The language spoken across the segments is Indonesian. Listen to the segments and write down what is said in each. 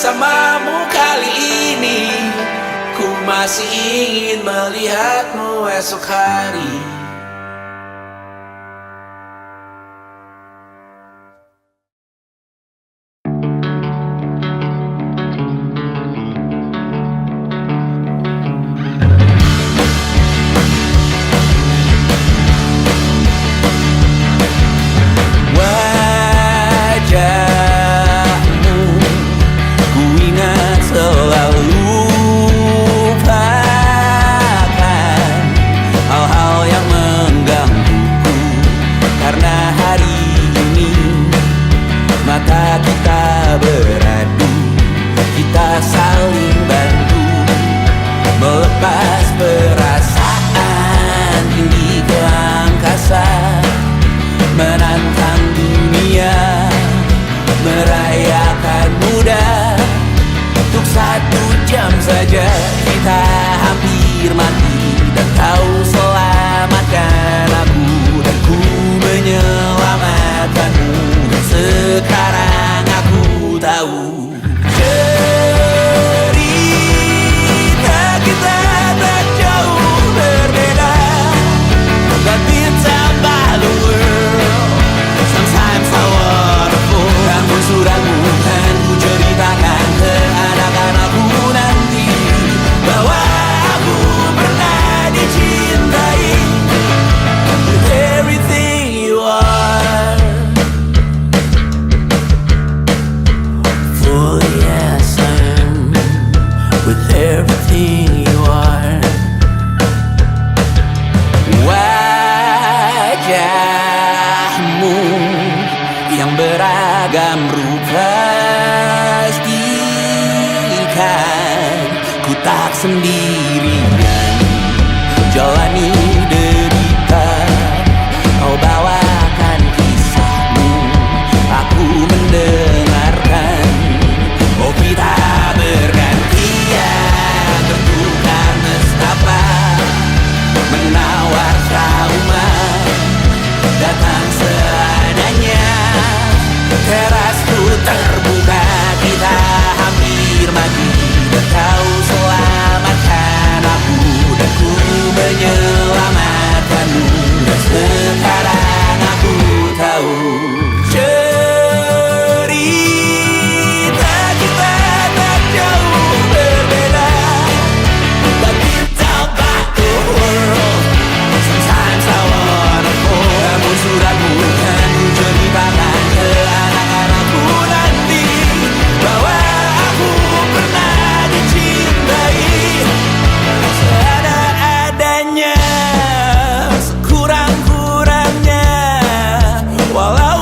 bersamamu kali ini. Ku masih ingin melihatmu esok hari. Kita beradu, kita saling bantu, melepas perasaan tinggi ke angkasa, menantang dunia, merayakan muda. Untuk 1 jam saja kita hampir mati, dan kau selamatkan aku, dan ku menyelamatkanmu. Sekarang aku tahu cerita kita tak jauh berbeda, but it's about the world. Sometimes I wanna fall. Ramu-ramu kan ku ceritakan ke anak-anakku nanti, bahwa aku pernah dicintai with everything you are. Yes, I am with everything you are. Wajahmu yang beragam rupa pastikan ku tak sendirian jalani derita. Kau bawakan kisahmu, aku mendengarkan. Oh, kita bergantian bertukar nestapa, menawar trauma, datang seadanya. Terasku terbuka, kita hampir mati, dan kau selamatkan aku, dan ku menyelamatkanmu. Dan sekarang aku tahu walau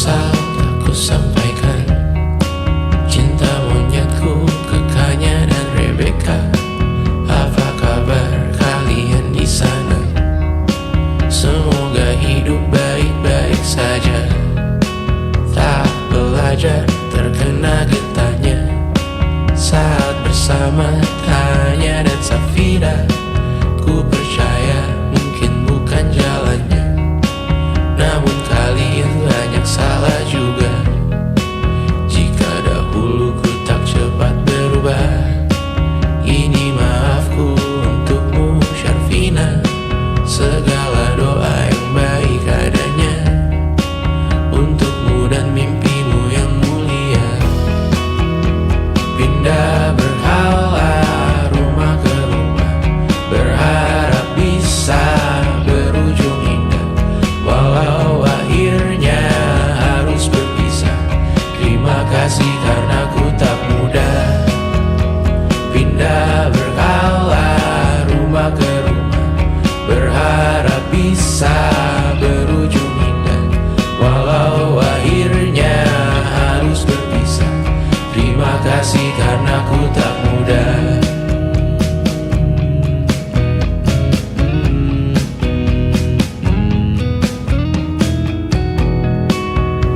Asal aku sampaikan cinta monyetku ke Kanya dan Rebecca. Apa kabar kalian di sana? Semoga hidup baik-baik saja. Tak belajar terkena getahnya saat bersama Tanya dan Safira. Ku percaya mungkin bukan jalannya, namun kalian banyak salah juga. Jika dahulu ku tak cepat berubah, ini maafku untukmu Syarfina. Segala doa yang baik adanya untukmu dan mimpimu yang mulia. Pindah berhala rumah ke rumah, berharap bisa berujung indah. Walau akhirnya harus berpisah, terima kasih karena ku tak mudah. Pindah berkala rumah ke rumah, berharap bisa berujung indah. Walau akhirnya harus berpisah, terima kasih karena ku tak mudah.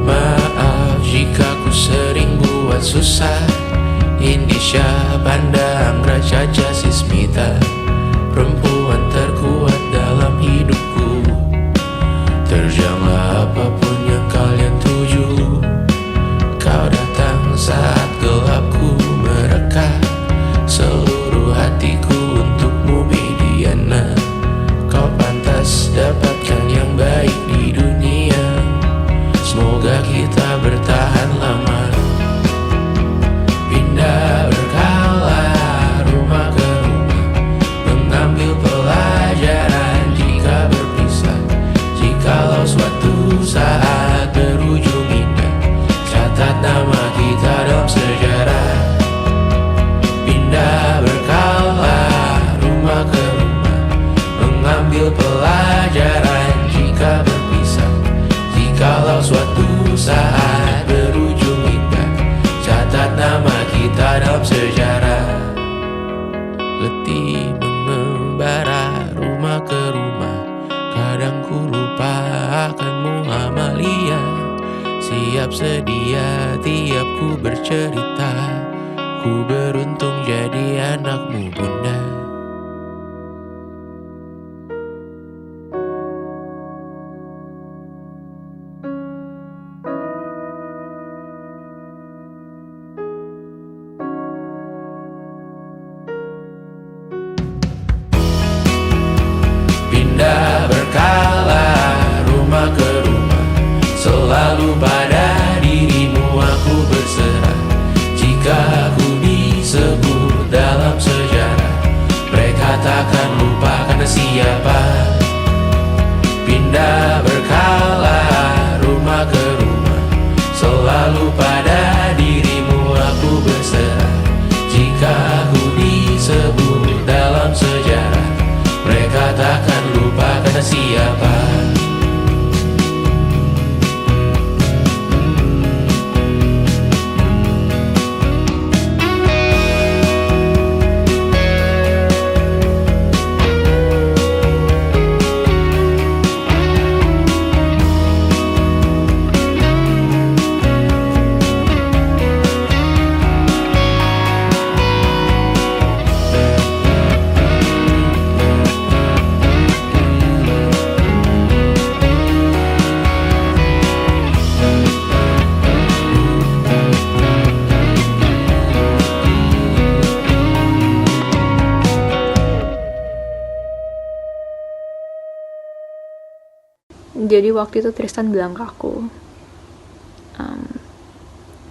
Maaf jika ku sering buat susah. Indisha, Banda, Anggra, Caca, Sismita, perempuan terkuat dalam hidupku. Terjanglah apapun yang kalian tuju. Kau datang saat gelapku mereka. Seluruh hatiku untukmu Mediana. Kau pantas dapatkan yang baik di dunia. Semoga kita bertahan lama. Pindah berkala rumah ke rumah, mengambil pelajaran jika berpisah. Jikalau suatu saat berujung indah, catat nama kita dalam sejarah. Pindah berkala rumah ke rumah, mengambil pelajaran jika berpisah. Jikalau suatu saat berujung indah, catat nama kita dalam sejarah. Letih mengembara rumah ke rumah, kadang ku lupa akanmu Amalia. Siap sedia tiap ku bercerita, ku beruntung jadi anakmu bunda. Pindah berkala rumah ke rumah, selalu pada dirimu aku berserah. Jika aku disebut dalam sejarah, mereka takkan lupa karena siapa. Pindah berkala rumah ke rumah, selalu pada dirimu aku berserah. Jika aku disebut dalam sejarah, mereka takkan lupa karena siapa. Jadi waktu itu Tristan bilang ke aku,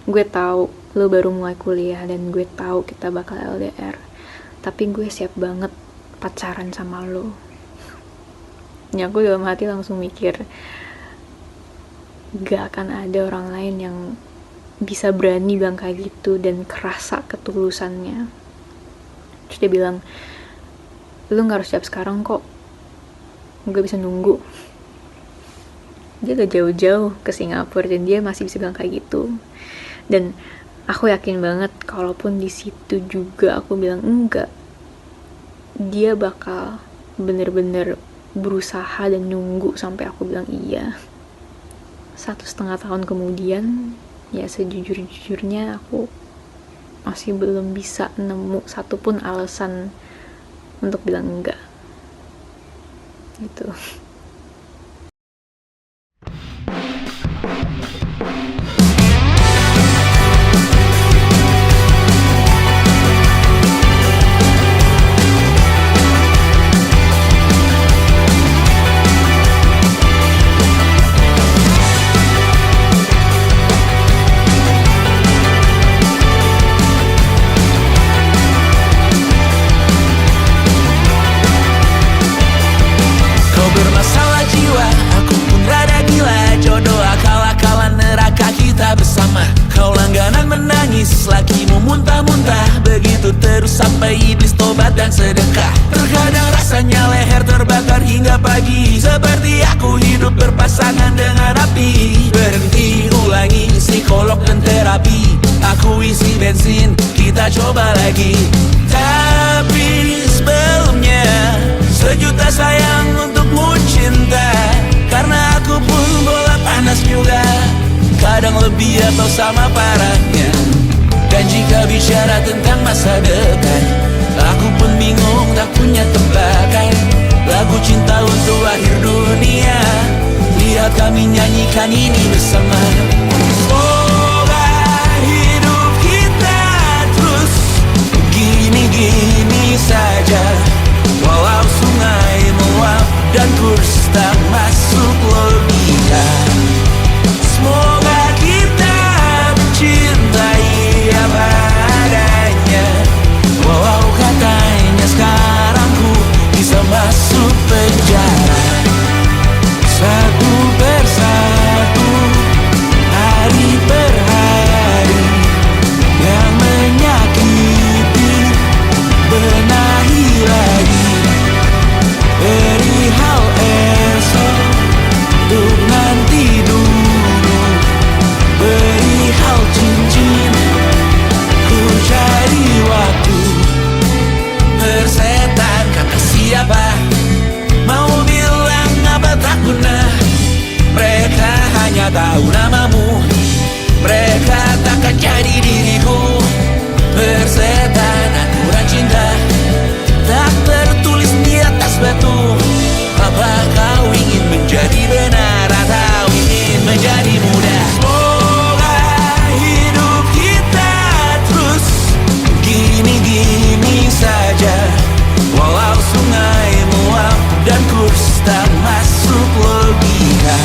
gue tahu lo baru mulai kuliah dan gue tahu kita bakal LDR, tapi gue siap banget pacaran sama lo. Ya aku dalam hati langsung mikir, gak akan ada orang lain yang bisa berani bilang kayak gitu dan kerasa ketulusannya. Terus dia bilang, lu gak harus siap sekarang kok, gue bisa nunggu. dia gak jauh-jauh ke Singapura dan dia masih bisa bilang kayak gitu. Dan aku yakin banget kalaupun di situ juga aku bilang enggak, dia bakal bener-bener berusaha dan nunggu sampai aku bilang iya. 1,5 tahun kemudian, ya sejujur-jujurnya aku masih belum bisa nemu satupun alasan untuk bilang enggak gitu. Bermasalah jiwa, aku pun rada gila. Jodoh akal-akalan neraka kita bersama. Kau langganan menangis, lakimu muntah-muntah. Begitu terus sampai iblis tobat dan sedekah. Terkadang rasanya leher terbakar hingga pagi. Seperti aku hidup berpasangan dengan api. Berhenti, ulangi psikolog dan terapi. Aku isi bensin, kita coba lagi. Tapi sebelumnya 1.000.000 sayang untukmu cinta. Karena aku pun bola panas juga, kadang lebih atau sama parahnya. Dan jika bicara tentang masa depan, aku pun bingung tak punya tebakan. Lagu cinta untuk akhir dunia, lihat kami nyanyikan ini bersama. Semoga hidup kita terus gini-gini saja. Walau sungai meluap dan kurs tak masuk logika. Semoga kita mencintai apa adanya. Walau katanya sekarang ku bisa masuk penjara. Satu persatu, hari per hari, yang menyakiti benahi lagi. Perihal esok, untuk nanti dulu. Perihal cincin, ku cari waktu. Persetan kata siapa, mau bilang apa tak guna. Mereka hanya tahu namamu, mereka takkan jadi diriku. Persetan aturan cinta tak tertulis di atas batu. Apa kau ingin menjadi benar atau ingin menjadi muda? Semoga hidup kita terus gini-gini saja. Walau sungai meluap dan kurs tak masuk logika.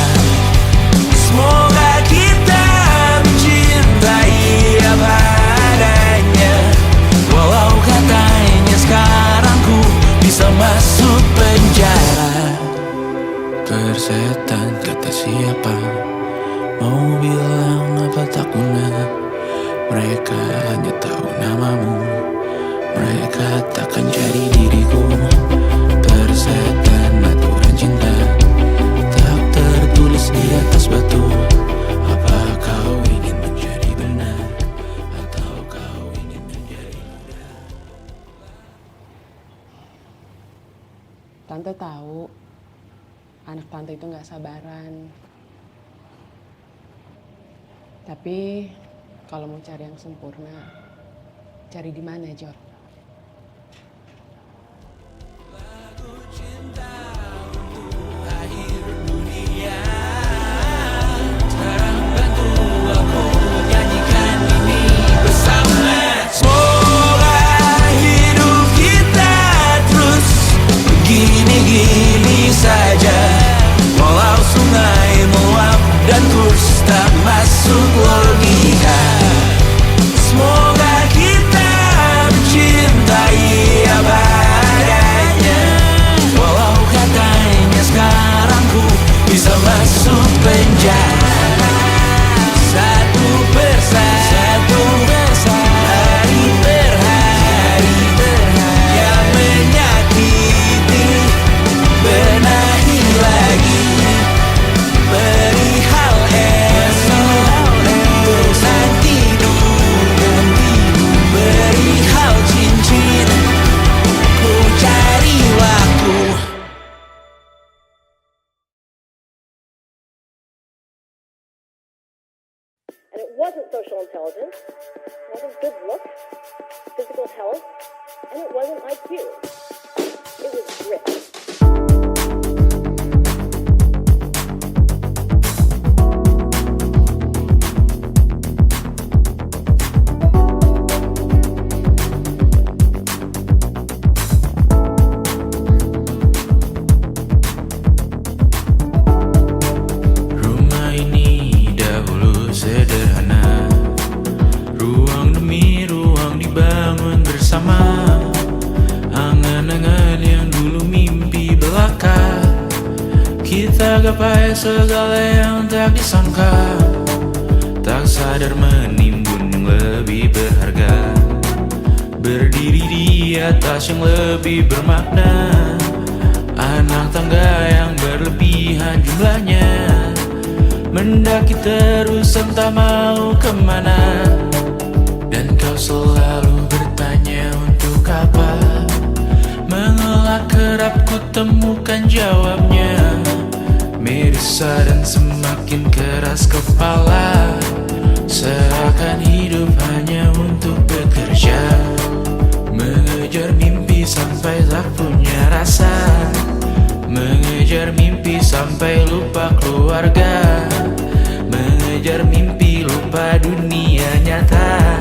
Semoga kita mencintai apa adanya. Walau katanya sekarang ku bisa masuk penjara. Persetan kata siapa, mau bilang apa tak guna. Mereka hanya tahu namamu, mereka takkan jadi diriku. Persetan aturan cinta tak tertulis di atas batu. Apa kau ingin menjadi benar atau kau ingin menjadi muda? Tante tahu anak tante itu gak sabaran. Tapi kalau mau cari yang sempurna, cari di mana, Jor? Gini-gini saja. Walau sungai meluap dan kurs tak masuk logika. Semoga kita benci And it wasn't social intelligence, it wasn't good looks, physical health, and it wasn't IQ. It was grit. Rumah ini dahulu sederhana, ruang demi ruang dibangun bersama. Angan-angan yang dulu mimpi belaka, kita gapai segala yang tak disangka. Tak sadar menimbun yang lebih berharga, berdiri di atas yang lebih bermakna. Anak tangga yang berlebihan jumlahnya, mendaki terus entah mau kemana. Dan kau selalu bertanya untuk apa, mengelak kerap ku temukan jawabnya. Merisa dan semakin keras kepala, seakan hidup hanya untuk bekerja, mengejar mimpi sampai tak punya rasa, mengejar mimpi sampai lupa keluarga, mengejar mimpi lupa dunia nyata,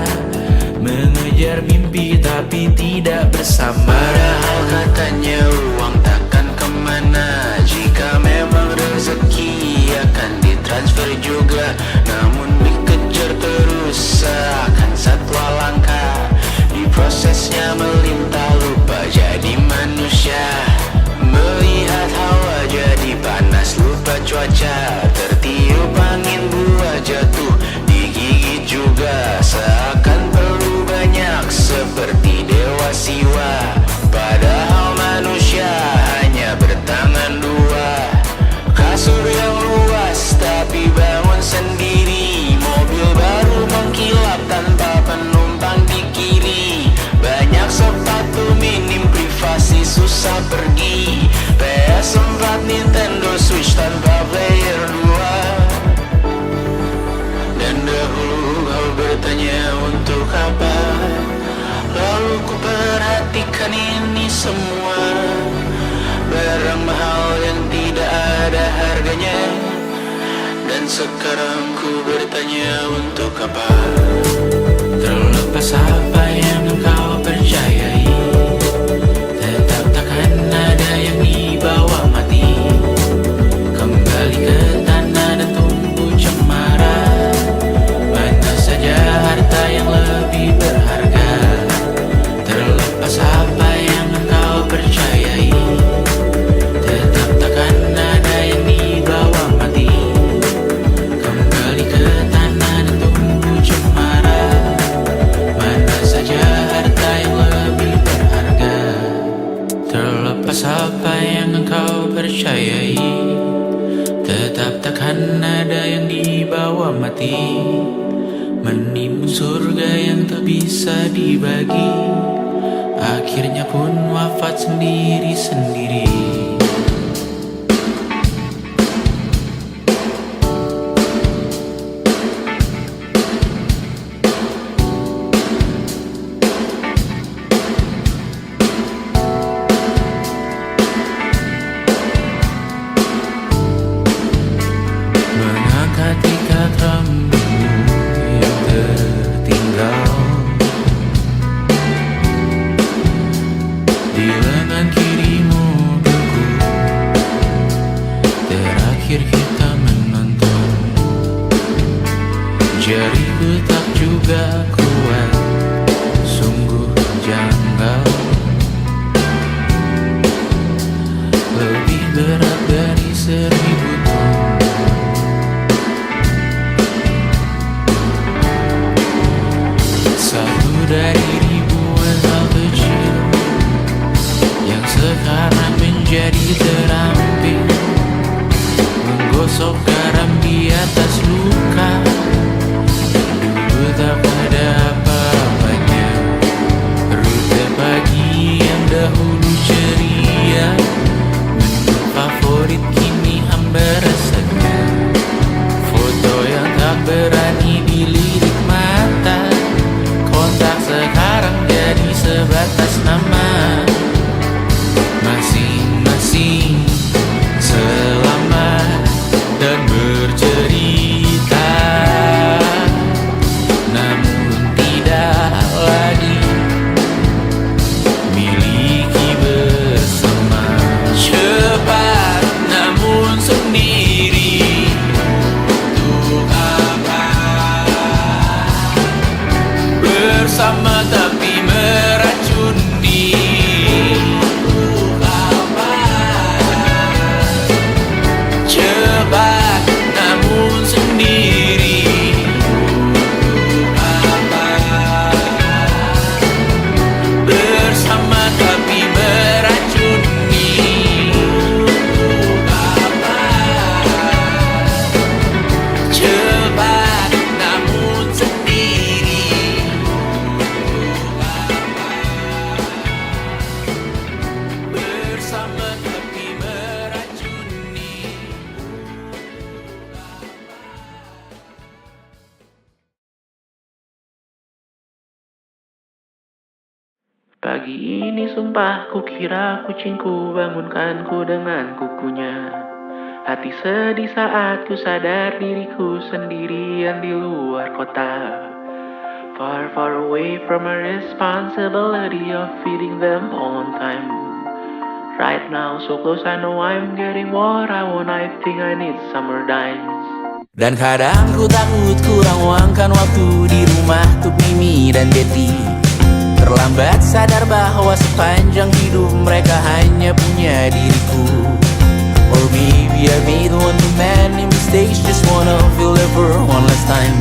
mengejar mimpi tapi tidak bersama. Padahal katanya uang takkan kemana, jika memang rezeki akan ditransfer juga. Namun dikejar terus seakan satwa langka, di prosesnya melintah lupa jadi manusia. Melihat hawa jadi panas lupa cuaca, tertiup angin buah jatuh digigit juga. Seakan perlu banyak seperti dewa siwa, padahal manusia hanya bertangan dua. Kasur yang luas tapi bangun sendiri, mobil baru mengkilap tanpa penumpang di kiri. Banyak sepatu minim privasi susah pergi, PS4 Nintendo Switch tanpa player 2. Dan dahulu kau bertanya untuk apa, lalu ku perhatikan ini semua, barang mahal yang tidak ada harganya. Dan sekarang ku bertanya untuk apa, terlepas apa yang engkau percayai, tetap takkan ada yang dibawa mati. Kembali ke tanah dan tumbuh cemara, mana saja harta yang lebih berharga. Terlepas apa yang engkau percayai, tetap takkan ada yang dibawa mati. Kembali ke tanah dan tumbuh cemara, mana saja harta yang lebih berharga. Terlepas apa yang engkau percayai, tetap takkan ada yang dibawa mati. Menimbun surga yang tak bisa dibagi, akhirnya pun wafat sendiri-sendiri. Mengangkat ikat rambutmu yang tertinggal di lengan kirimu beku. Terakhir kita menonton, jariku tak juga kuat, sungguh janggal. Lebih berat dari 1000 ton. Satu dari ribuan hal kecil yang sekarang menjadi terampil, menggosok garam di atas luka. Dulu tak ada apa-apanya, rute pagi yang dahulu ceria, menu favorit kini hambar rasanya. Foto yang tak berani dilihat Pagi ini sumpah ku kira kucingku bangunkanku dengan kukunya. Hati sedih saat ku sadar diriku sendirian di luar kota. Far, far away from a responsibility of feeding them on time. Right now so close I know I'm getting what I want. I think I need summer dimes. Dan kadang ku takut kurang luangkan waktu di rumah untuk Mimi dan Betty. Terlambat sadar bahwa sepanjang hidup mereka hanya punya diriku. Or maybe I made one too many mistakes, just wanna feel it for one last time.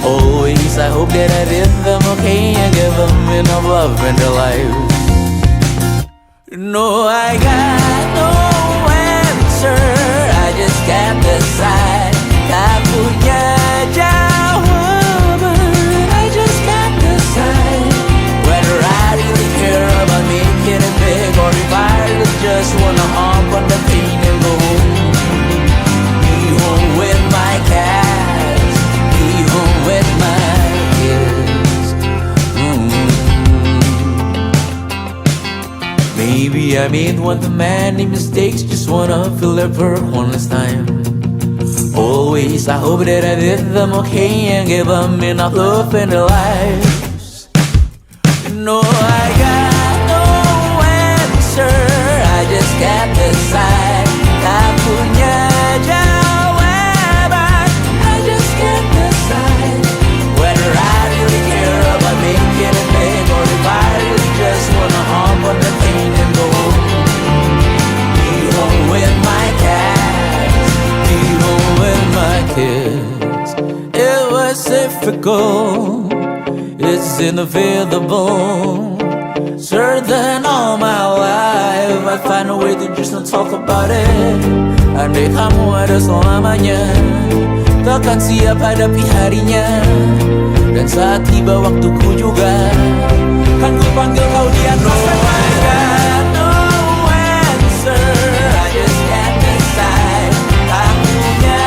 Always I hope that I did them okay and give them enough love in their lives. No, I got no answer, I just can't decide. Tak punya jawaban, I just can't decide whether I really care about making it big, or if I just wanna hop on the plane and go home. Be home with my cats, be home with my kids. Maybe I made one too many mistakes, just wanna feel it for one last time. Always I hope that I did them okay and gave them enough love in their lives. No, I got no answer, I just can't decide. Tak punya jawaban, I just can't decide whether I really care about making it big, or if I really just wanna hop on the plane and go home. Be home with my cats, be home with my kids. It was difficult, it's inevitable. Certain all my life I find a way to just not talk about it. Andai kamu ada selamanya, takkan siap hadapi harinya. Dan saat tiba waktuku juga, kan ku panggil kau di atas sana. No answer, I just can't decide. Tak punya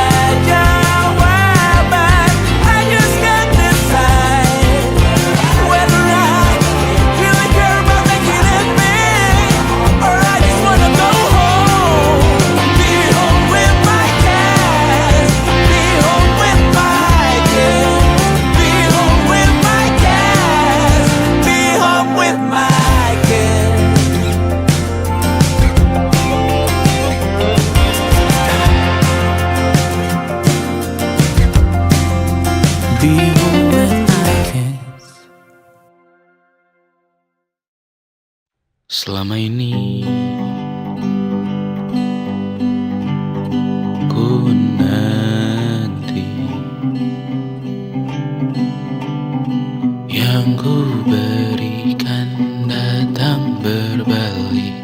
jawaban, I just can't decide whether I really care about making it big, or I just wanna go home. Be home with my cats, be home with my kids, be home with my cats, be home with my kids. Be home with my kids. Selama ini ku nanti yang ku berikan datang berbalik,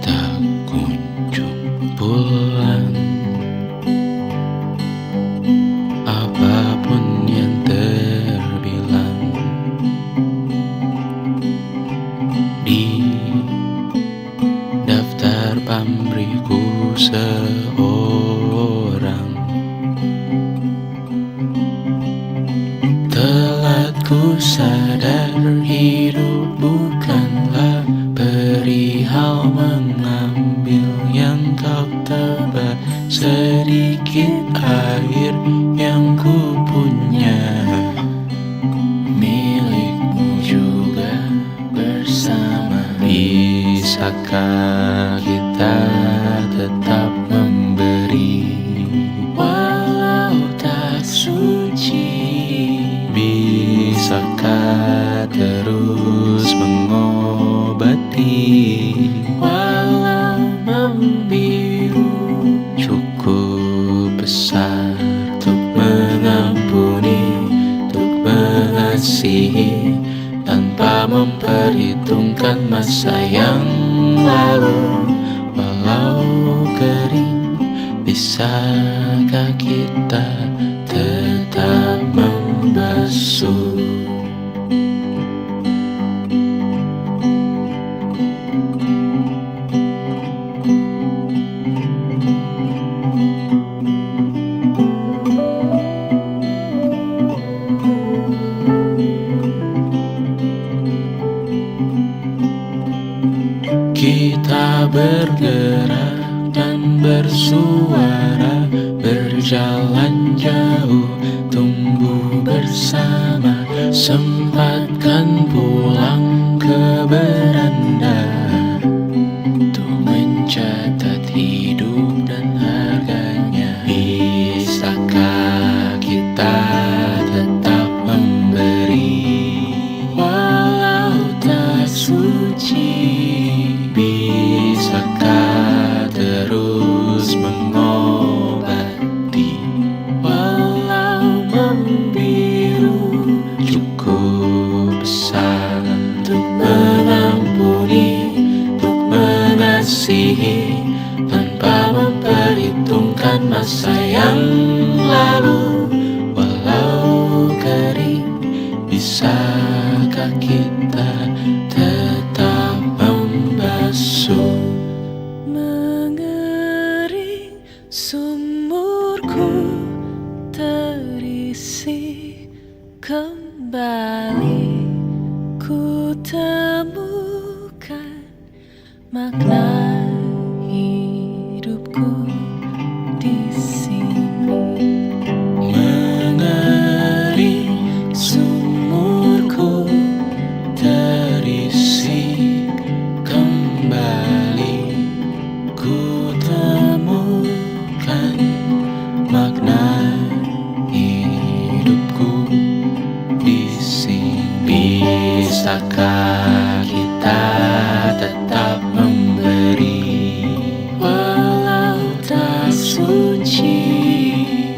tak kunjung pulang. Apapun yang terbilang di daftar pamrihku seorang, telah ku sadar hidup bukanlah perihal mengambil yang kau tebar. Sedikit air yang ku punya milikmu juga bersama. Bisakah kita tetap memberi walau tak suci? Bisakah terus mengobati walau membiru? Cukup besar untuk mengampuni, untuk mengasihi, tanpa memperhitungkan masa yang lalu. Walau kering, bisakah kita tetap membasuh? bergerak dan bersuara, berjalan jauh, tumbuh bersama, sempatkan pulang ke beranda untuk mencatat hidup dan harganya. Bisakah kita tetap memberi walau tak suci? Bisakah terus mengobati walau membiru? Cukup besar untuk mengampuni, untuk mengasihi, tanpa memperhitungkan masa yang lalu. Walau kering, bisakah kita tetap membasuh? Mengering sumurku terisi kembali, ku temukan makna hidupku di sini. Mengering sumurku terisi kembali, ku temukan makna hidupku di sini. Bisakah kita tetap memberi walau tak suci?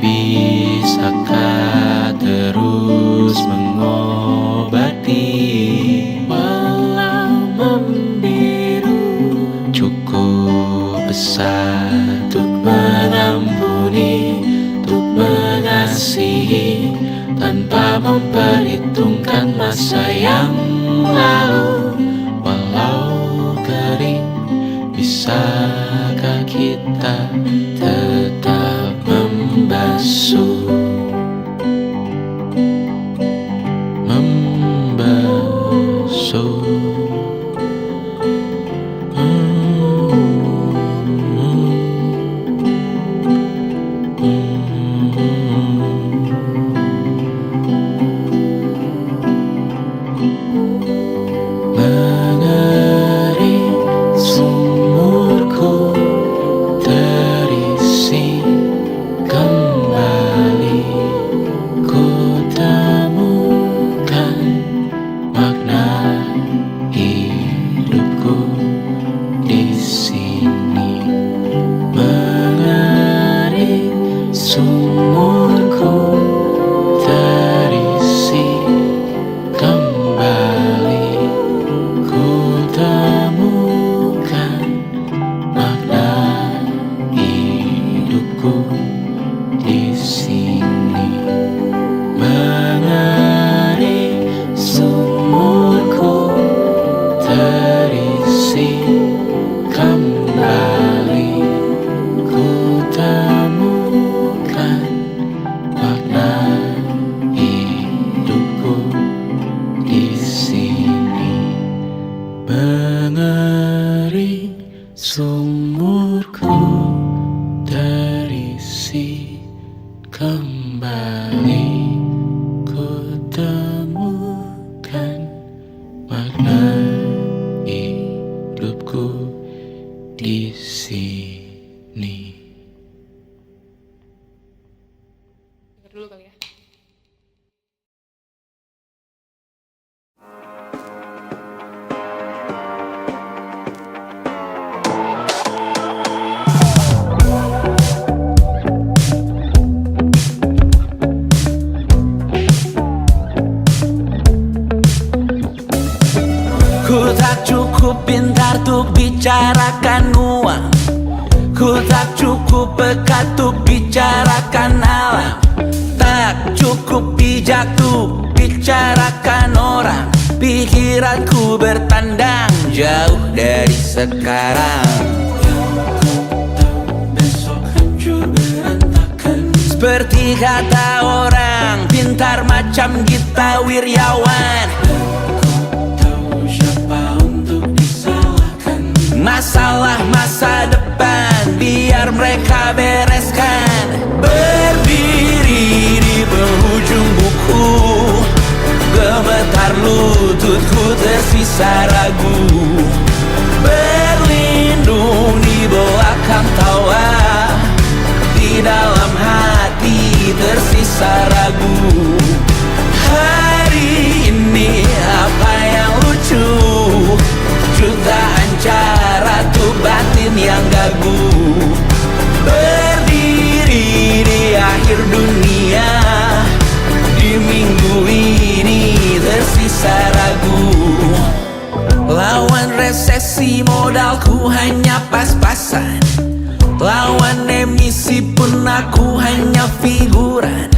Bisakah terus mengobati walau membiru? Cukup besar untuk mengampuni, untuk mengasihi, tanpa memperhitungkan masa yang lalu. Walau kering, bisakah kita tetap membasuh? Membasuh. Mengering sumurku terisi kembali, ku temukan makna hidupku di sini. Mengering sumurku terisi kembali, ku temukan makna hidupku di sini. Mengering sumurku terisi kembali, ku temukan makna hidupku di sini. Mengering sumurku terisi kembali, ku temukan makna hidupku di sini. Dulu kali ya. Ku tak cukup pintar untuk bicarakan uang, ku tak cukup pekat untuk bicarakan alam, tak cukup bijak untuk bicarakan orang. Pikiranku bertandang jauh dari sekarang. Seperti kata orang pintar macam Gita Wirjawan, Masalah masa depan biar mereka bereskan. Berdiri di penghujung buku, gemetar lututku tersisa ragu. Berlindung di belakang tawa, di dalam hati tersisa ragu. Hari ini apa yang lucu? Jutaan cara tuh batin yang gagu. Berdiri di akhir dunia, di minggu ini tersisa ragu. Lawan resesi modalku hanya pas-pasan, lawan emisi pun aku hanya figuran.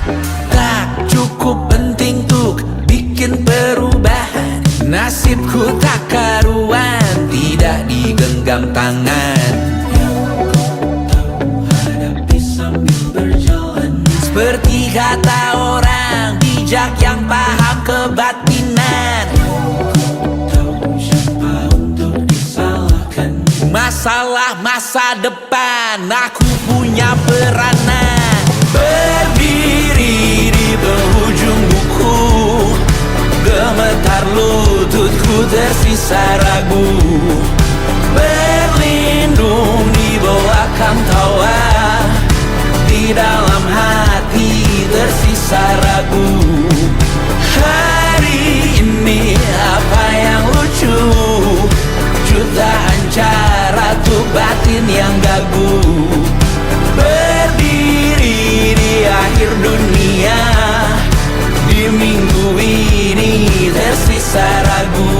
Tak cukup penting untuk bikin perubahan. Nasibku tak karuan, tidak digenggam tangan. Hadapi sambil berjalan, seperti kata orang bijak yang paham kebatinan. Masalah masa depan, aku punya peranan. Berdiri di penghujung buku, gemetar lututku tersisa ragu. Berlindung di belakang tawa, di dalam hati tersisa ragu. Hari ini apa yang lucu? Jutaan cara tuh batin yang gagu. Berdiri di akhir dunia, di minggu ini tersisa ragu.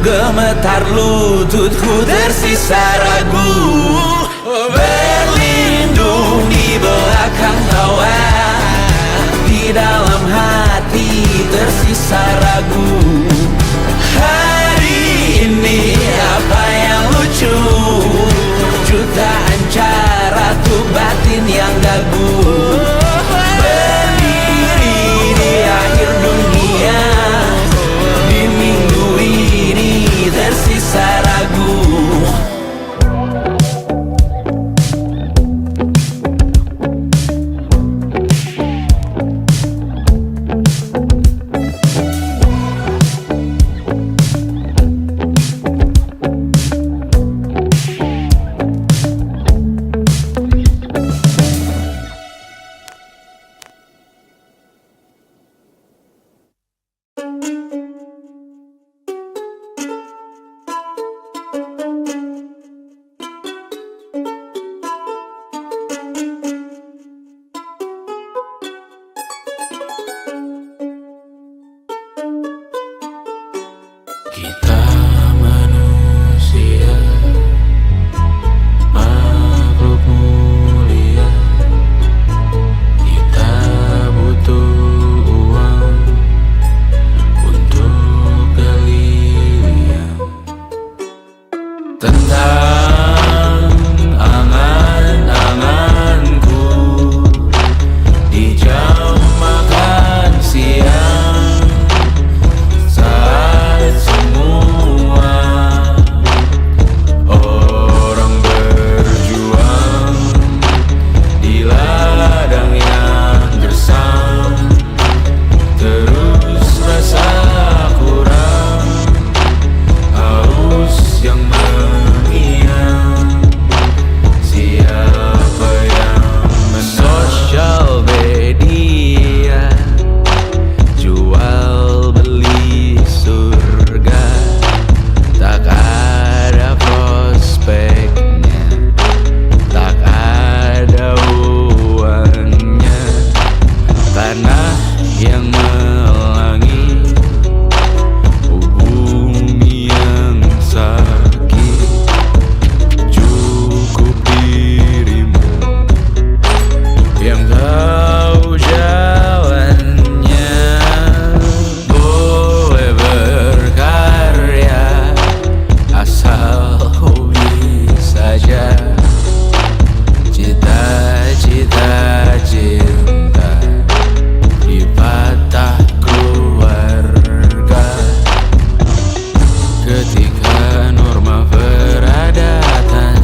Gemetar lututku tersisa ragu. Berlindung di belakang tawa, di dalam hati tersisa ragu. Hari ini apa yang lucu? Jutaan cara tuh batin yang gagu. Berdiri di akhir dunia, di minggu ini tersisa ragu. Kita manusia, makhluk mulia. Kita butuh uang untuk galiliang. Tentang angan-anganku di jam makan siang, saat semua orang berjuang di ladang yang gersam, terus rasa kurang yang mengiang, siapa yang menang? Social media, jual beli surga, tak ada prospeknya, tak ada uangnya. Tanah yang melangi, bumi yang sakit, cukup dirimu yang tahu jalannya. Boleh berkarya asal hobi saja, cita-cita cinta dipatah keluarga. Ketika norma peradatan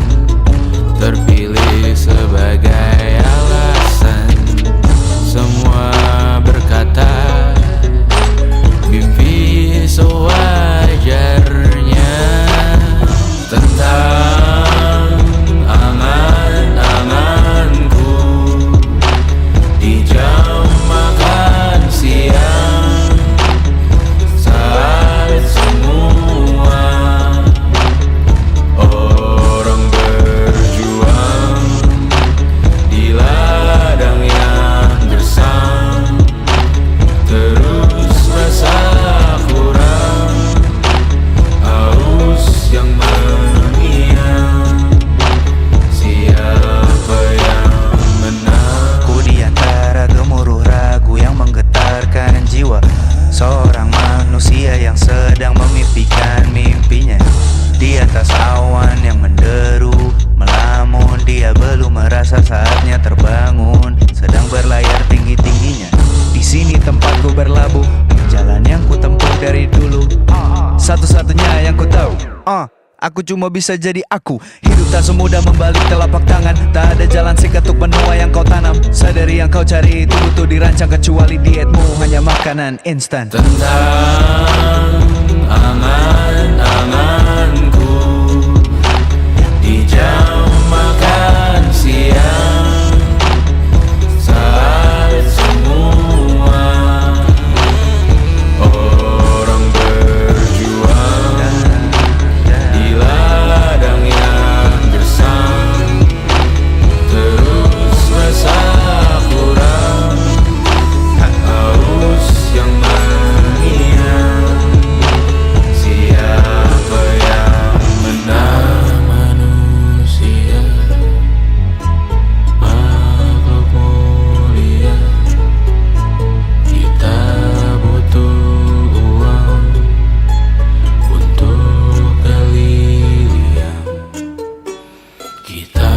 terpilih sebagai alasan, semua berkata mimpi sewajarnya. Tentang angan-anganku di jam makan siang, saat semua orang berjuang di ladang yang gersang, terus rasa kurang, haus yang mengiang, siapa yang menang? Ku di antara gemuruh ragu yang menggetarkan jiwa seorang manusia yang sedang memimpikan mimpinya. Di atas awan yang menderu, melamun, dia belum merasa saatnya terbangun, sedang berlayar tinggi-tingginya. Di sini tempatku berlabuh, jalan yang ku tempuh dari dulu, satu-satunya yang ku tahu. Aku cuma bisa jadi aku. Hidup tak semudah membalik telapak tangan, tak ada jalan siketuk benua yang kau tanam. Sadari yang kau cari itu butuh dirancang, kecuali dietmu hanya makanan instan. Tentang angan-anganku di jam makan siang, saat semua orang berjuang di ladang yang gersang, terus rasa kurang, haus yang mengiang, siapa yang menang? Manusia, makhluk mulia, kita butuh uang untuk keliling. Kita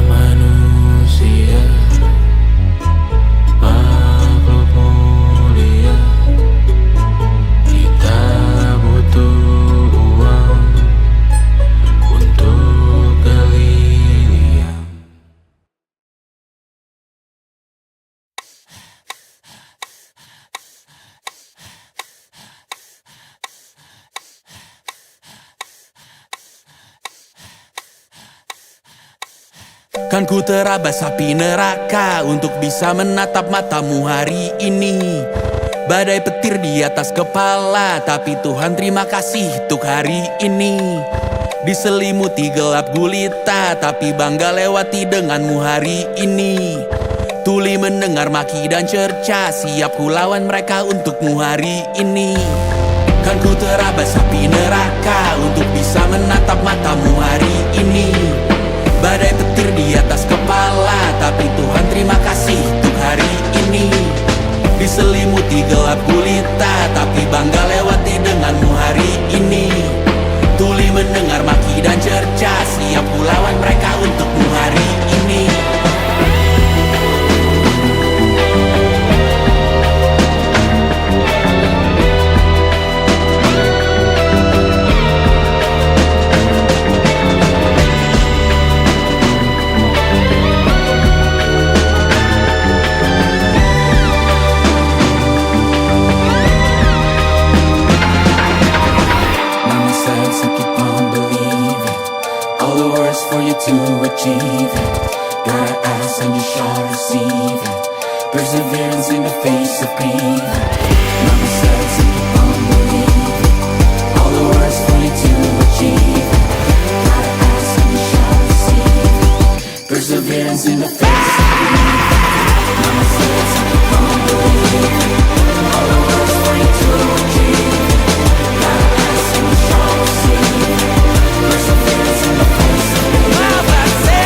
manusia, makhluk mulia, kita butuh uang untuk keliling. Kan ku terabas api neraka untuk bisa menatap matamu hari ini. Badai petir di atas kepala, tapi Tuhan terima kasih untuk hari ini. Diselimuti gelap gulita, tapi bangga lewati denganmu hari ini. Tuli mendengar maki dan cerca, siap ku lawan mereka untukmu hari ini. Kan ku terabas api neraka untuk bisa menatap matamu hari ini. Badai petir di atas kepala, tapi Tuhan terima kasih untuk hari ini. Diselimuti gelap gulita, tapi bangga lewati denganmu hari ini. Tuli mendengar maki dan cerca, siap ku lawan mereka untukmu hari ini. Mama said, so keep on believing. for you to achieve it. Gotta ask and you shall receive it. Perseverance in the face of grief. Mama says and keep on believing. All the words for you to achieve it. Gotta ask and you shall receive it. Perseverance in the face of grief. Mama says and keep on believing. All the words for you to achieve it. Gotta ask and you shall receive it. Perseverance in the face of grief. Mama says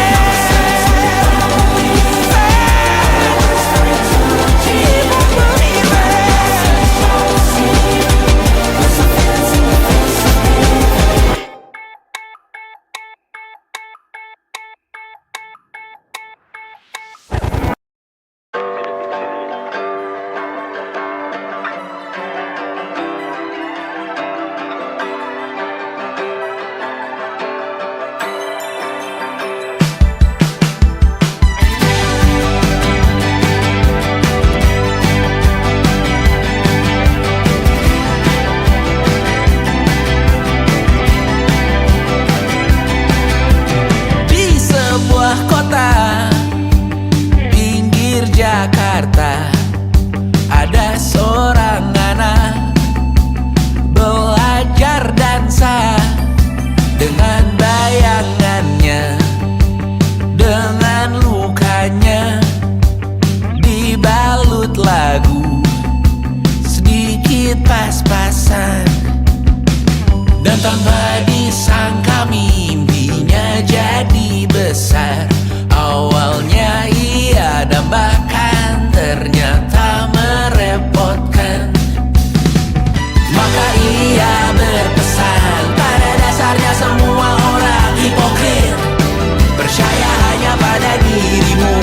Jakarta ada seorang anak belajar dansa dengan bayangannya, dengan lukanya dibalut lagu sedikit pas-pasan, dan tanpa disangka mimpinya jadi besar. Awalnya ia dambakan, ternyata merepotkan. Maka ia berpesan, pada dasarnya semua orang hipokrit. Percaya hanya pada dirimu,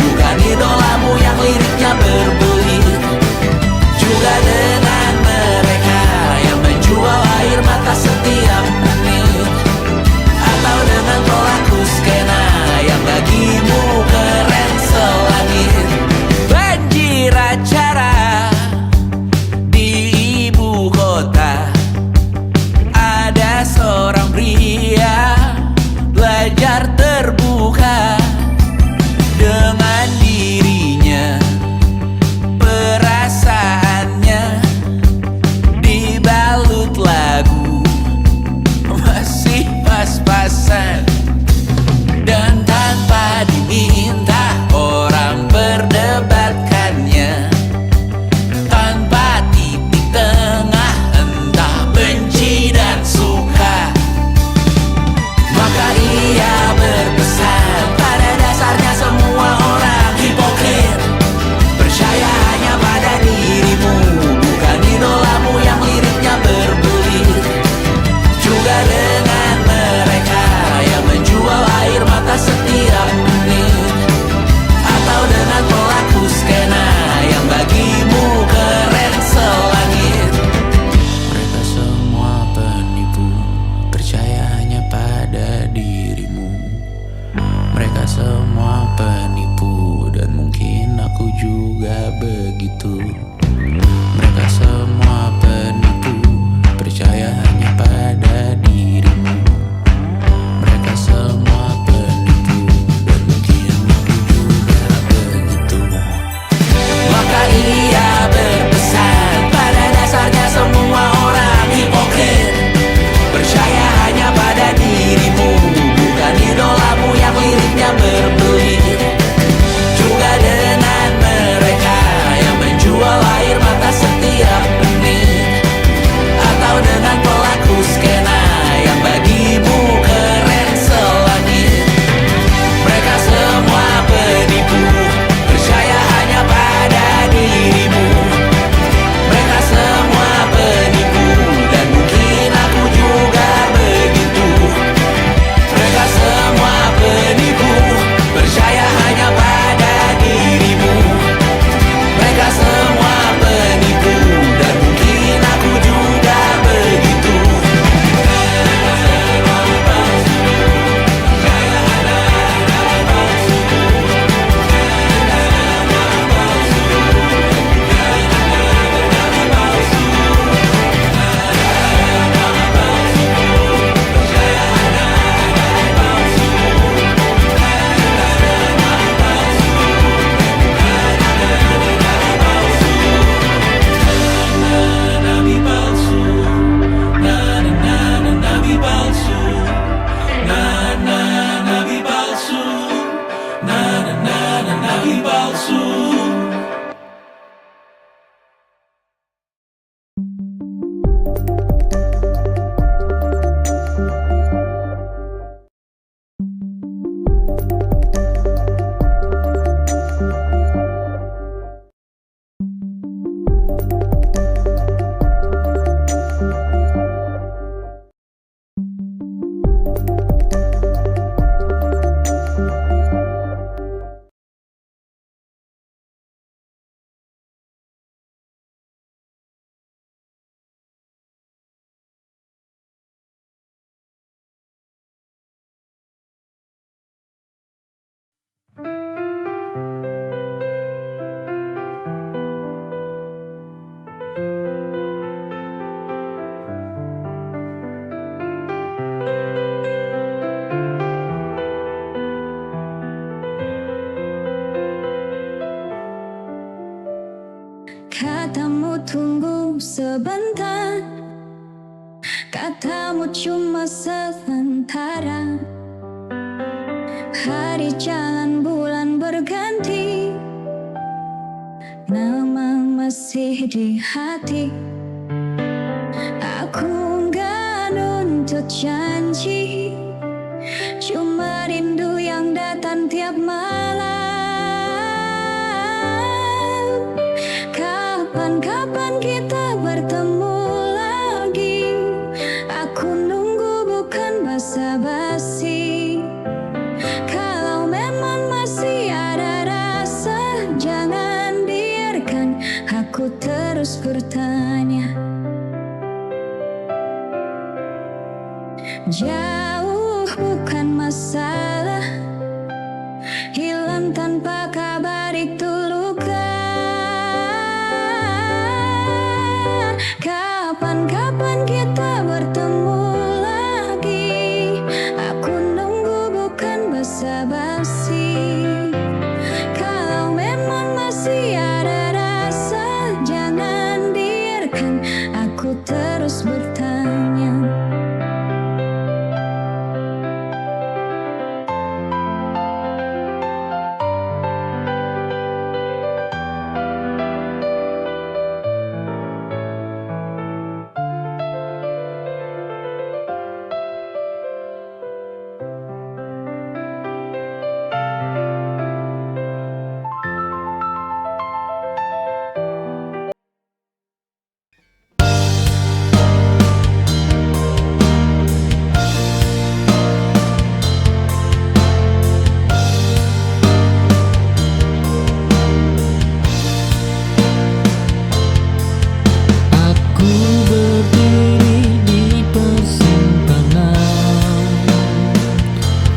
bukan idolamu yang liriknya berbelit. Juga dengan mereka yang menjual air mata setiap menit, atau dengan pelaku skena yang bagimu keren selangit. Banjir acara di ibu kota, ada seorang pria belajar terbuka dengan dirinya, perasaannya dibalut lagu masih pas-pasan. Dan tanpa diminta orang berdebatkannya, tanpa titik tengah entah benci dan suka. Maka ia berpesan, pada dasarnya semua orang hipokrit. Percaya hanya pada dirimu, bukan idolamu yang liriknya berbelit. Juga dengan mereka yang sementara. Hari jalan bulan berganti, nama masih di hati. Aku nggak nuntut janji, cuma rindu yang datang tiap malam. Kapan-kapan kita bertemu lagi, aku nunggu bukan basa-basi. Kalau memang masih ada rasa, jangan biarkan aku terus bertanya. Jauh bukan masalah, hilang tanpa kabar itu luka. Kapan-kapan kita bertemu lagi, aku nunggu bukan basa-basi. Kalau memang masih ada rasa, jangan biarkan aku terus bertanya. Aku berdiri di persimpangan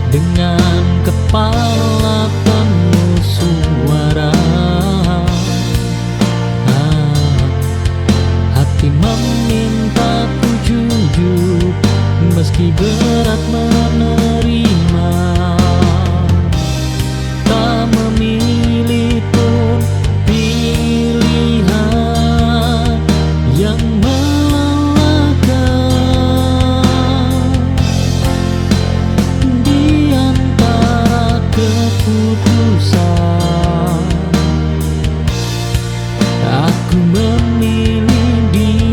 dengan kepala penuh suara. Hati memintaku jujur meski berat menerima. Tak memilih pun pilihan yang melelahkan. Di antara keputusan, aku memilih diriku.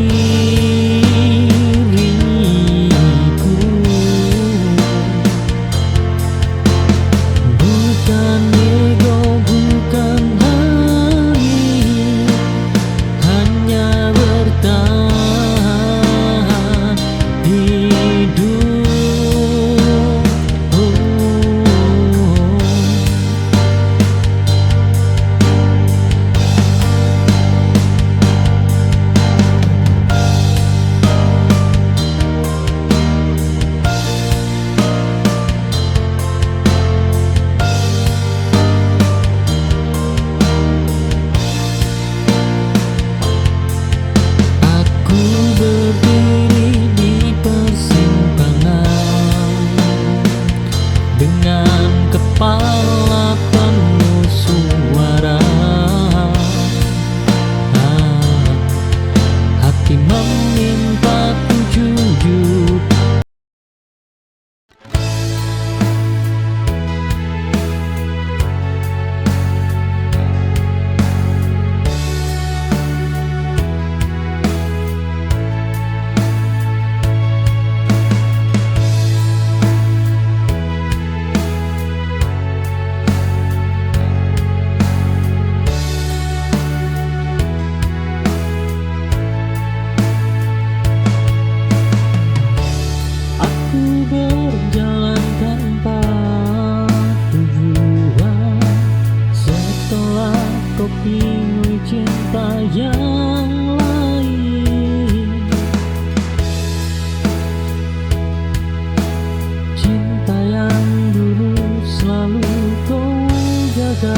Bukan ego, bukan hari, hanya bertahan hidup. Aku berdiri di persimpangan dengan kepala penuh suara. Hati memintaku jujur. Aku berjalan tanpa tujuan setelah kau pilih cinta yang lain. Cinta yang dulu selalu kau jaga,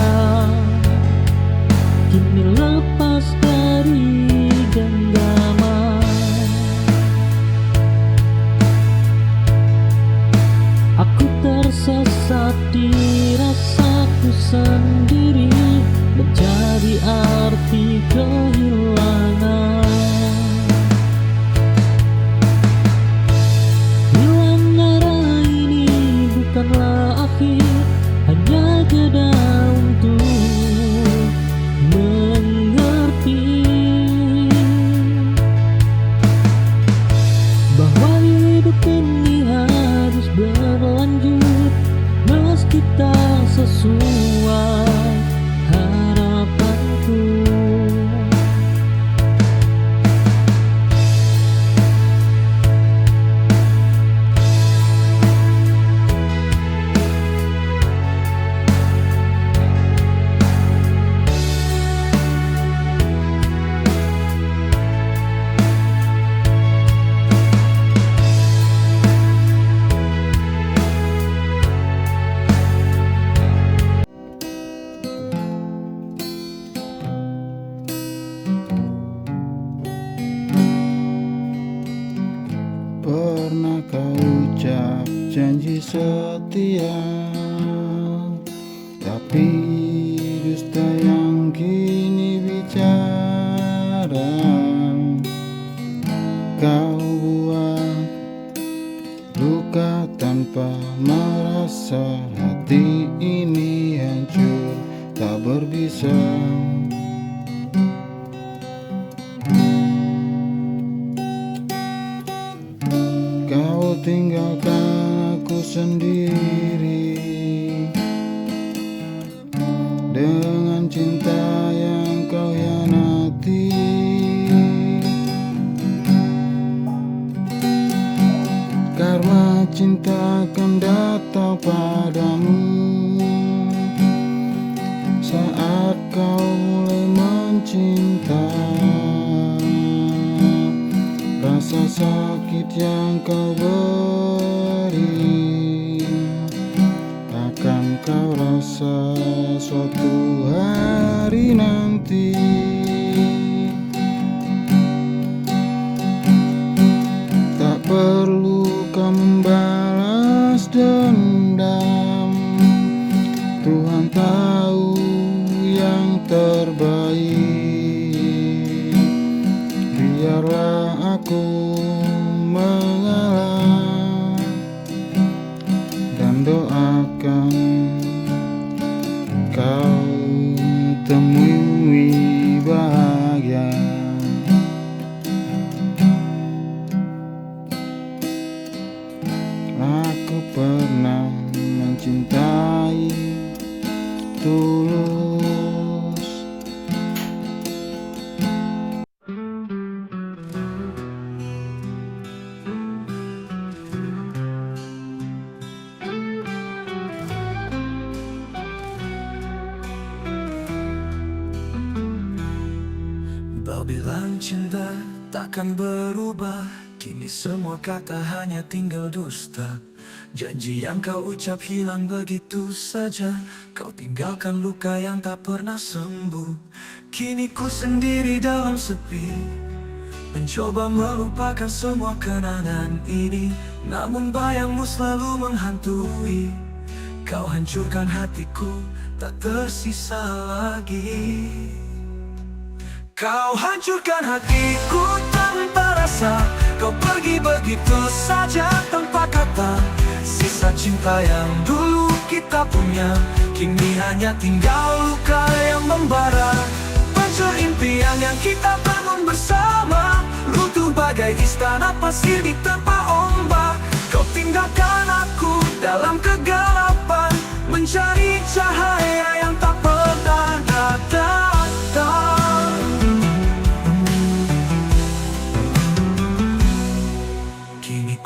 kini lepas dari genggaman. Aku tersesat di rasaku sendiri, menjadi arti kehilangan. Hilangnya janji setia, tapi dusta yang kini bicara. Kau buat luka tanpa merasa, hati ini hancur tak berbisa. Kau tinggalkan aku sendiri dengan cinta yang kau hianati. Karena cinta akan datang padamu saat kau mulai mencinta. Rasa sakit yang kau beri akan kau rasa suatu hari nanti. Tak perlu kau membalas dendam, Tuhan tahu yang terbaik. Biarlah aku mengalah dan doakan kau temui bahagia. Aku pernah mencintai tulus. Kau bilang cinta takkan berubah, kini semua kata hanya tinggal dusta. Janji yang kau ucap hilang begitu saja, kau tinggalkan luka yang tak pernah sembuh. Kini ku sendiri dalam sepi, mencoba melupakan semua kenangan ini, namun bayangmu selalu menghantui. Kau hancurkan hatiku, tak tersisa lagi. Kau hancurkan hatiku tanpa rasa, kau pergi begitu saja tanpa kata. Sisa cinta yang dulu kita punya, kini hanya tinggal luka yang membara. Pancur impian yang kita bangun bersama, runtuh bagai istana pasir di terpa ombak. Kau tinggalkan aku dalam kegelapan, mencari cahaya yang tak pernah datang.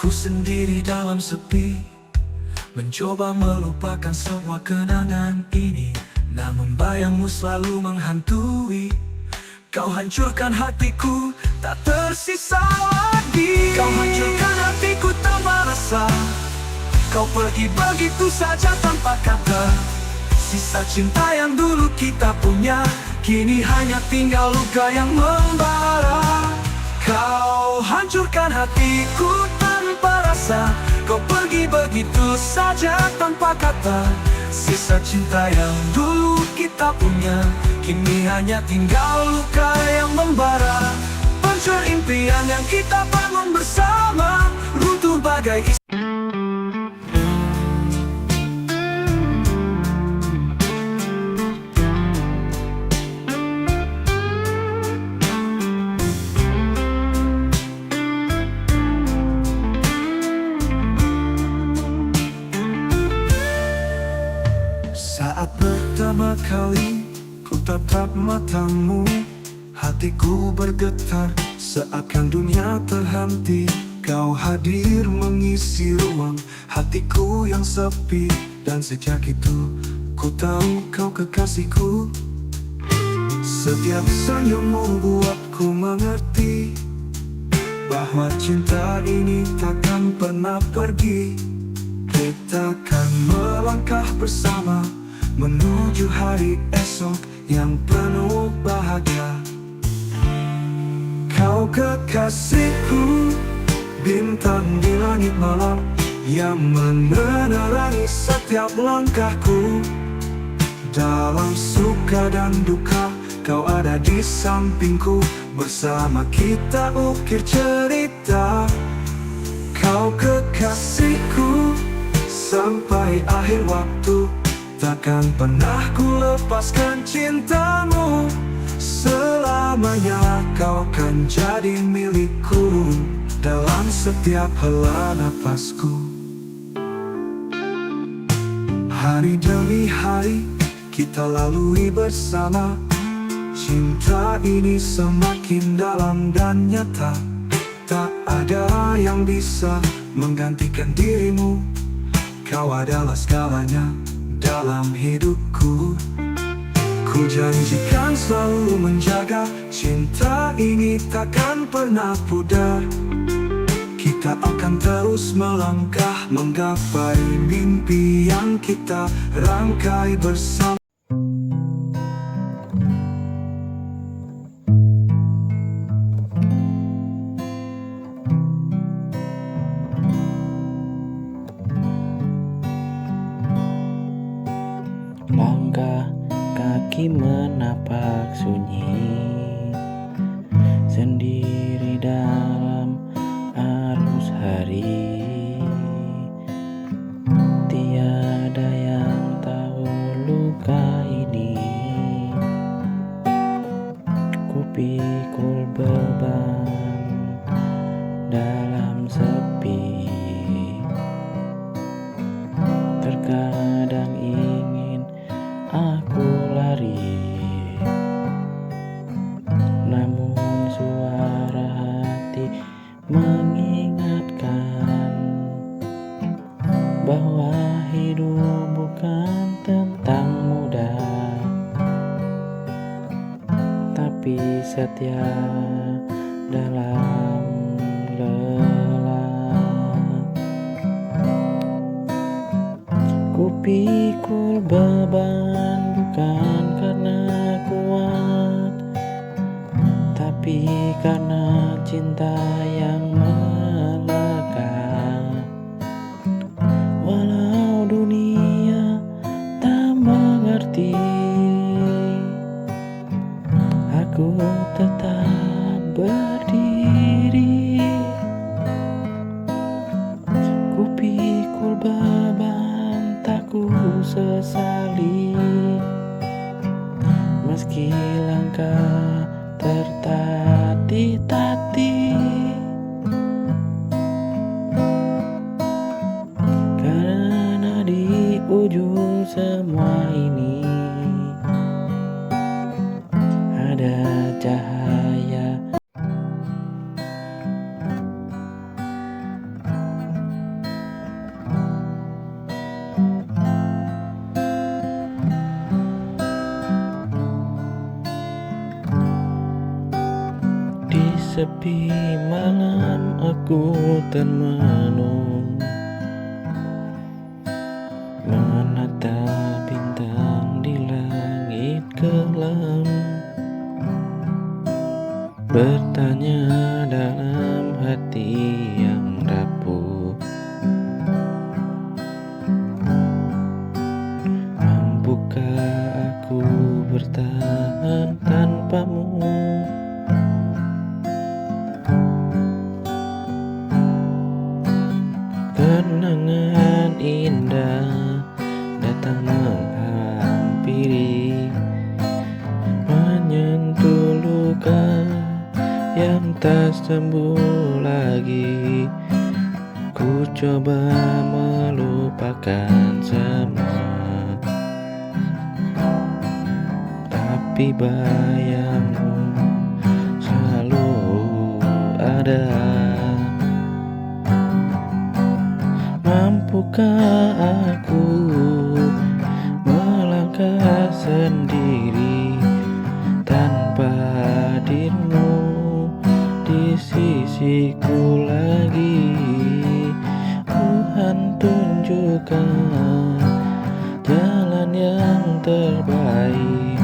Ku sendiri dalam sepi, mencoba melupakan semua kenangan ini, namun bayangmu selalu menghantui. Kau hancurkan hatiku, tak tersisa lagi. Kau hancurkan hatiku tanpa rasa, kau pergi begitu saja tanpa kata. Sisa cinta yang dulu kita punya, kini hanya tinggal luka yang membara. Kau hancurkan hatiku tanpa rasa, kau pergi begitu saja tanpa kata. Sisa cinta yang dulu kita punya, kini hanya tinggal luka yang membara. Pancur impian yang kita bangun bersama, runtuh bagai pertama kali ku tatap matamu, hatiku bergetar seakan dunia terhenti. Kau hadir mengisi ruang hatiku yang sepi, dan sejak itu ku tahu kau kekasihku. Setiap senyummu buatku mengerti bahwa cinta ini takkan pernah pergi. Kita akan melangkah bersama menuju hari esok yang penuh bahagia. Kau kekasihku, bintang di langit malam, yang menerangi setiap langkahku. Dalam suka dan duka, kau ada di sampingku. Bersama kita ukir cerita. Kau kekasihku sampai akhir waktu. Takkan pernah ku lepaskan cintamu. Selamanya kau kan jadi milikku. Dalam setiap hela napasku. Hari demi hari kita lalui bersama. Cinta ini semakin dalam dan nyata. Tak ada yang bisa menggantikan dirimu. Kau adalah segalanya dalam hidupku. Ku janjikan selalu menjaga. Cinta ini takkan pernah pudar. Kita akan terus melangkah menggapai mimpi yang kita rangkai bersama. Langkah kaki menapak sunyi, sendiri dalam arus hari. Tiada yang tahu luka ini. Kupikul beban dalam sepi. Terkadang ingin aku lari, namun suara hati mengingatkan bahwa hidup bukan tentang mudah, tapi setia dalam lelah. Kupikul beban bukan karena kuat, tapi karena cinta yang melekat. Walau dunia tak mengerti, aku tetap berdiri. Kupikul beban tak ku sesali, meski langkah tertatih-tatih. Karena di ujung semua ini ada cahaya. Di sepi malam aku termenung, menatap bintang di langit kelam, bertanya dalam hati yang rapuh, mampukah aku bertahan tanpamu? Kenangan indah datang menghampiri, menyentuh luka yang tak sembuh lagi. Ku coba melupakan semua, tapi bayangmu selalu ada. Mampukah aku melangkah sendiri tanpa hadirmu di sisiku lagi? Tuhan tunjukkan jalan yang terbaik.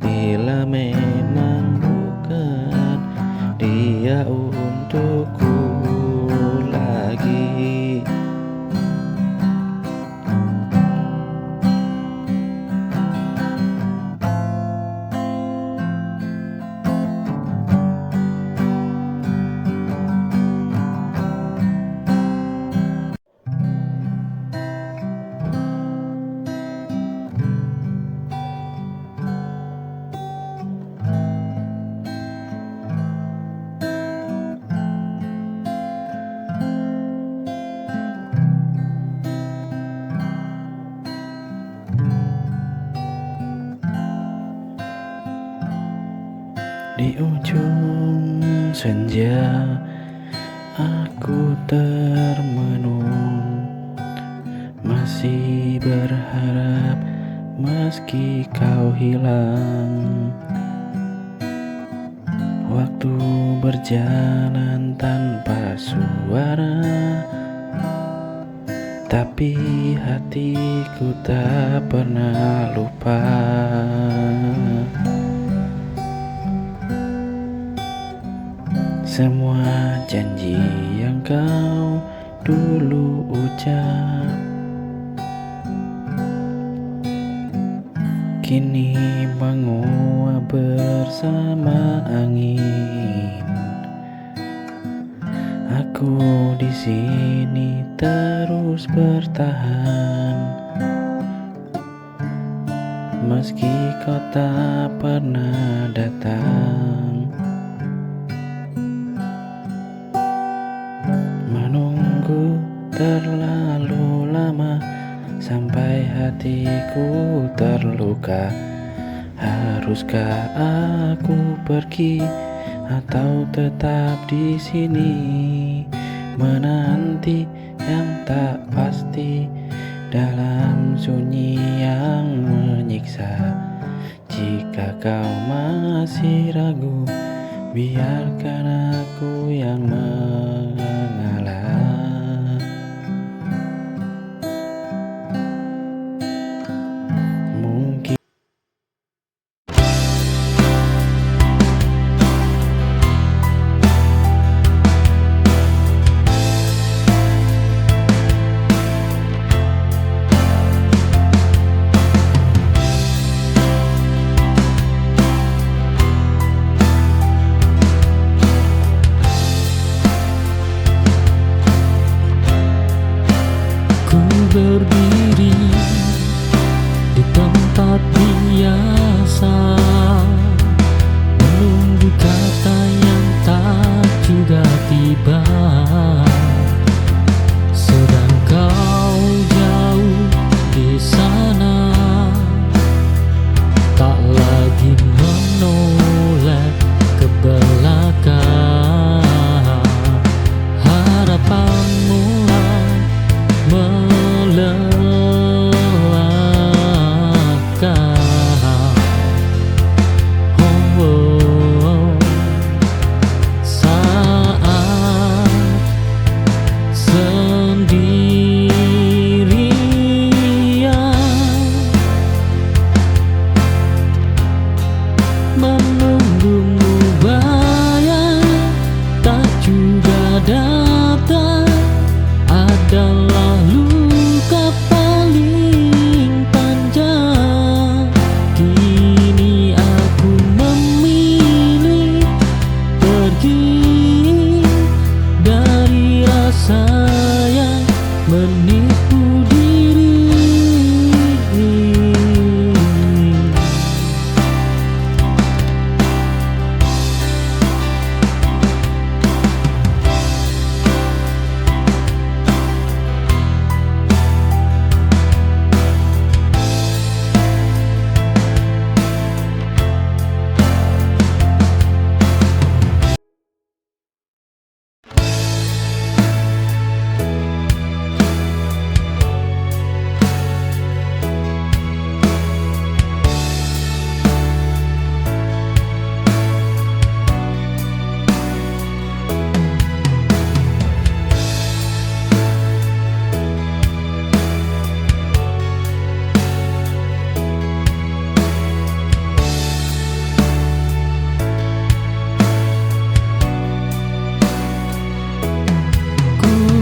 Bila memang bukan dia untukku lagi. Di ujung senja aku termenung, masih berharap meski kau hilang. Waktu berjalan tanpa suara, tapi hatiku tak pernah lupa. Semua janji yang kau dulu ucap kini menguap bersama angin. Aku di sini terus bertahan, meski kau tak pernah datang. Menunggu terlalu lama sampai hatiku terluka. Haruskah aku pergi atau tetap di sini menanti yang tak pasti dalam sunyi yang menyiksa? Jika kau masih ragu, biarkan aku yang mengalah. Mungkin berdiri di tempat biasa, menunggu kata yang tak juga tiba. Sedang kau jauh di sana, tak lagi menoleh ke belakang. Harapan mulai melelahkan. Saat sendirian menunggumu, bayang tak juga datang adalah luka paling panjang. Kini aku memilih pergi dari rasa yang menipu diri.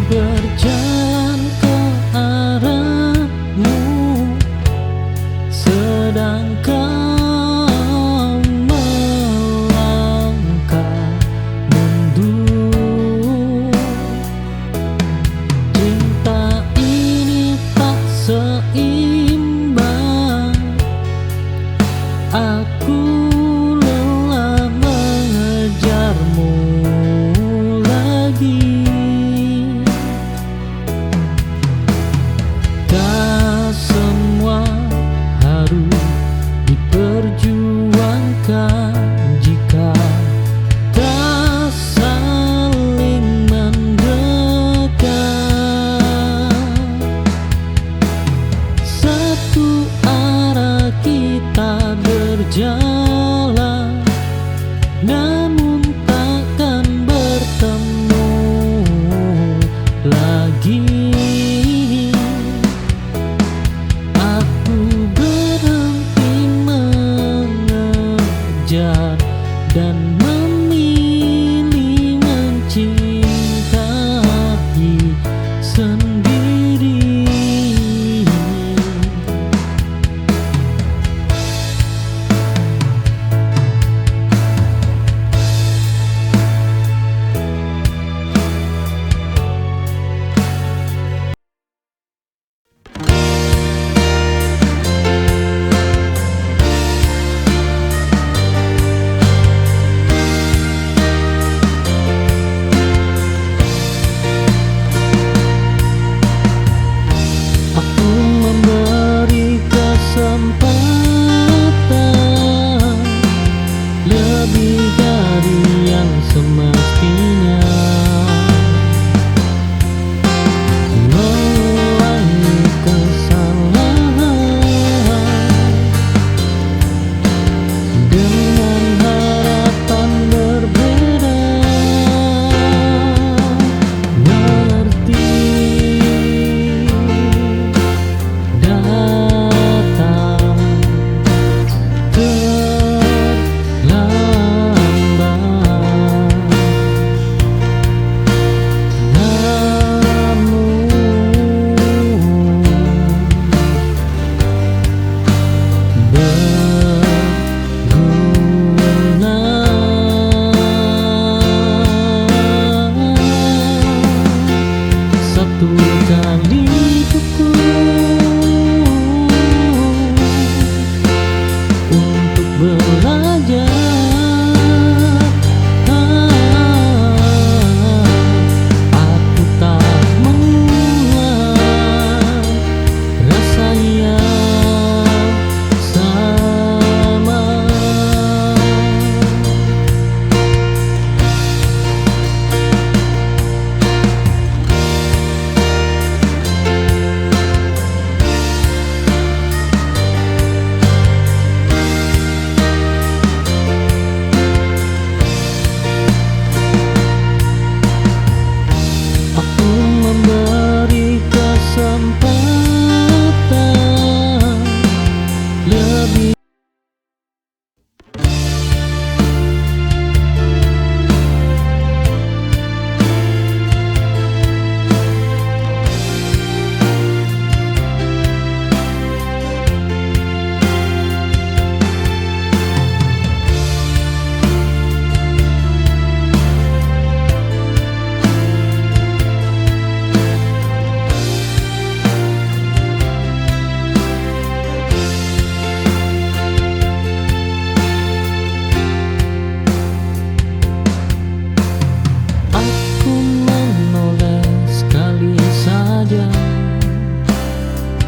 Berjalan ke arahmu, sedang kau melangkah mundur. Cinta ini tak seimbang, aku lelah mengejarmu lagi. Tak semua harus diperjuangkan jika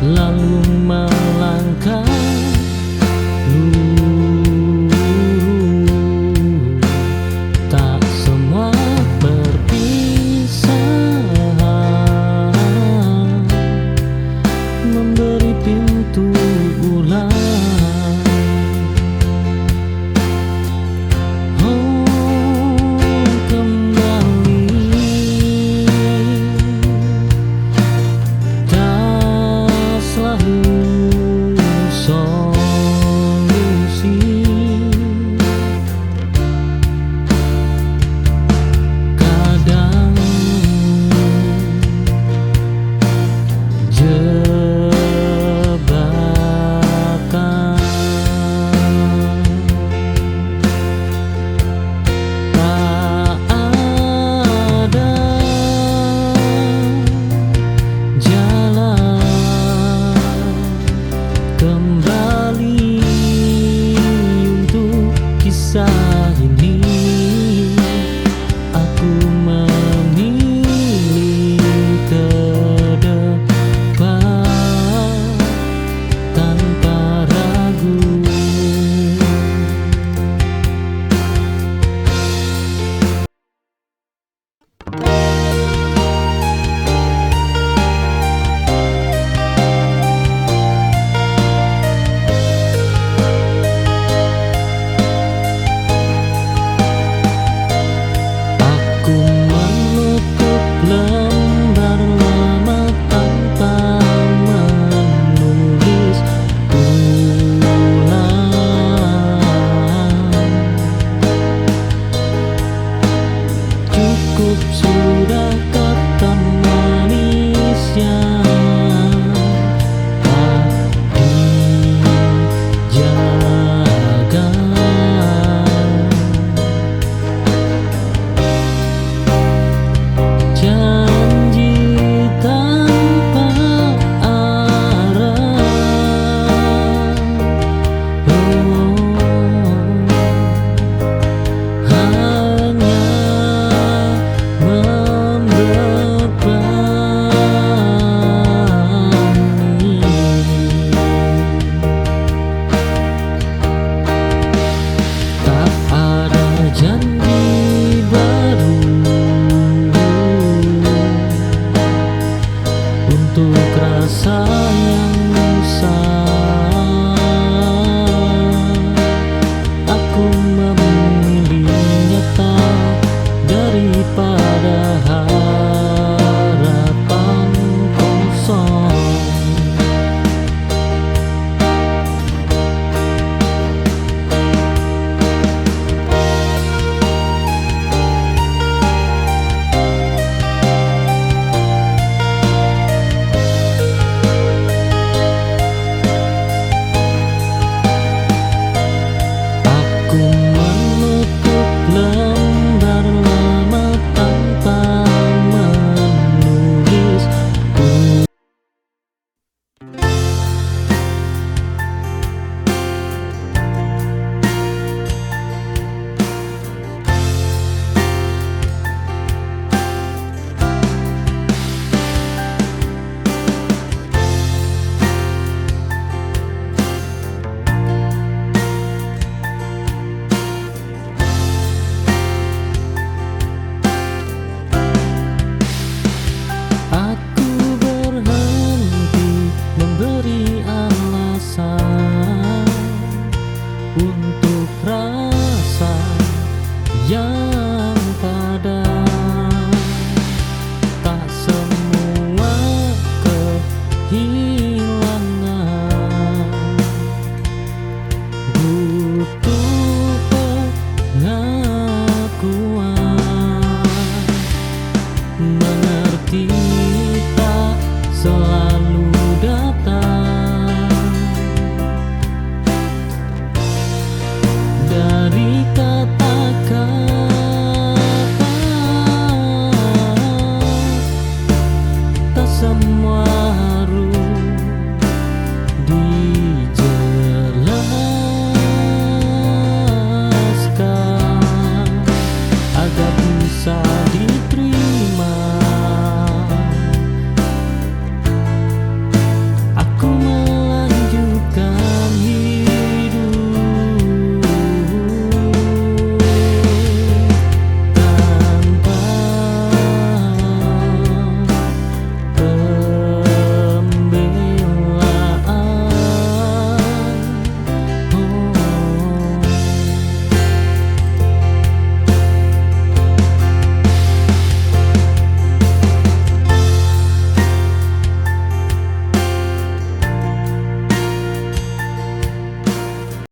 lalu melangkah lurus. Tak semua perpisahan memberi pintu ulang. Mengerti tak selalu datang.